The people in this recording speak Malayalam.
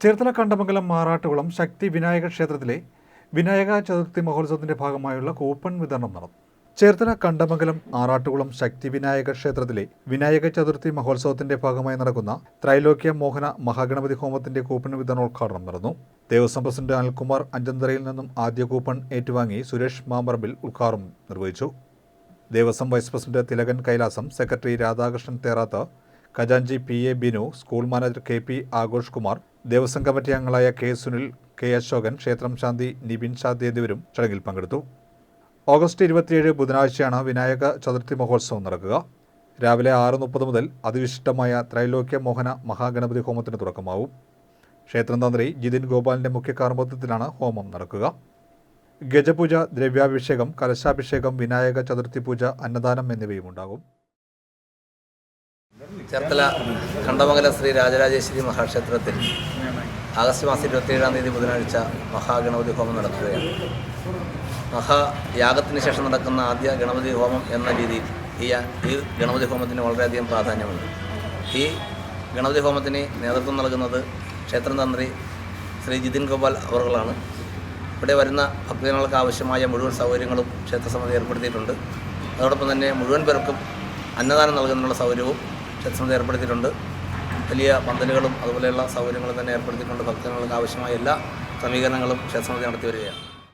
ചേർത്തല കണ്ടമംഗലം മാറാട്ടുകുളം ശക്തി വിനായക ക്ഷേത്രത്തിലെ വിനായക ചതുർത്ഥി മഹോത്സവത്തിന്റെ ഭാഗമായുള്ള കൂപ്പൺ വിതരണം നടന്നു. ചേർത്തല കണ്ടമംഗലം ആറാട്ടുകുളം ശക്തി വിനായക ക്ഷേത്രത്തിലെ വിനായക ചതുർത്ഥി മഹോത്സവത്തിന്റെ ഭാഗമായി നടക്കുന്ന ത്രൈലോക്യ മോഹന മഹാഗണപതി ഹോമത്തിന്റെ കൂപ്പൺ വിതരണോദ്ഘാടനം നടന്നു. ദേവസ്വം പ്രസിഡന്റ് അനിൽകുമാർ അഞ്ചന്തറയിൽ നിന്നും ആദ്യ കൂപ്പൺ ഏറ്റുവാങ്ങി സുരേഷ് മാമ്പറമ്പിൽ ഉദ്ഘാടനം നിർവഹിച്ചു. ദേവസ്വം vice president Thilakan Kailasam, secretary Radhakrishnan Therath, ഖജാൻജി P A. Binu, school manager K P. Aghosh Kumar, ദേവസ്വം കമ്മിറ്റി അംഗങ്ങളായ കെ. സുനിൽ, കെ. അശോകൻ, ക്ഷേത്രം ശാന്തി, നിബിൻ ഷാദി എന്നിവരും ചടങ്ങിൽ പങ്കെടുത്തു. ഓഗസ്റ്റ് 27 ബുധനാഴ്ചയാണ് വിനായക ചതുർത്ഥി മഹോത്സവം നടക്കുക. രാവിലെ 6:30 മുതൽ അതിവിശിഷ്ടമായ ത്രൈലോക്യ മോഹന മഹാഗണപതി ഹോമത്തിന് തുടക്കമാവും. ക്ഷേത്രം തന്ത്രി ജിതിൻ ഗോപാലിന്റെ മുഖ്യ കാർമ്മികത്വത്തിലാണ് ഹോമം നടക്കുക. ഗജപൂജ, ദ്രവ്യാഭിഷേകം, കലശാഭിഷേകം, വിനായക ചതുർത്ഥി പൂജ, അന്നദാനം എന്നിവയും ഉണ്ടാകും. ചേർത്തല കണ്ടമംഗലം ശ്രീ രാജരാജേശ്വരി മഹാക്ഷേത്രത്തിൽ ആഗസ്റ്റ് മാസം 27-ാം തീയതി ബുധനാഴ്ച മഹാഗണപതി ഹോമം നടക്കുകയാണ്. മഹായാഗത്തിന് ശേഷം നടക്കുന്ന ആദ്യ ഗണപതി ഹോമം എന്ന രീതിയിൽ ഈ ഗണപതി ഹോമത്തിന് വളരെയധികം പ്രാധാന്യമുണ്ട്. ഈ ഗണപതി ഹോമത്തിന് നേതൃത്വം നൽകുന്നത് ക്ഷേത്രം തന്ത്രി ശ്രീ ജിതിൻ ഗോപാൽ അവറുകളാണ്. ഇവിടെ വരുന്ന ഭക്തജനങ്ങൾക്ക് ആവശ്യമായ മുഴുവൻ സൗകര്യങ്ങളും ക്ഷേത്രസമിതി ഏർപ്പെടുത്തിയിട്ടുണ്ട്. അതോടൊപ്പം തന്നെ മുഴുവൻ പേർക്കും അന്നദാനം നൽകുന്നതിനുള്ള സൗകര്യവും ക്ഷേത്രസമിതി ഏർപ്പെടുത്തിയിട്ടുണ്ട്. വലിയ പന്തലുകളും അതുപോലെയുള്ള സൗകര്യങ്ങളും തന്നെ ഏർപ്പെടുത്തിയിട്ടുണ്ട്. ഭക്തജനങ്ങൾക്ക് ആവശ്യമായ എല്ലാ ക്രമീകരണങ്ങളും ക്ഷേത്രസമിതി നടത്തി വരികയാണ്.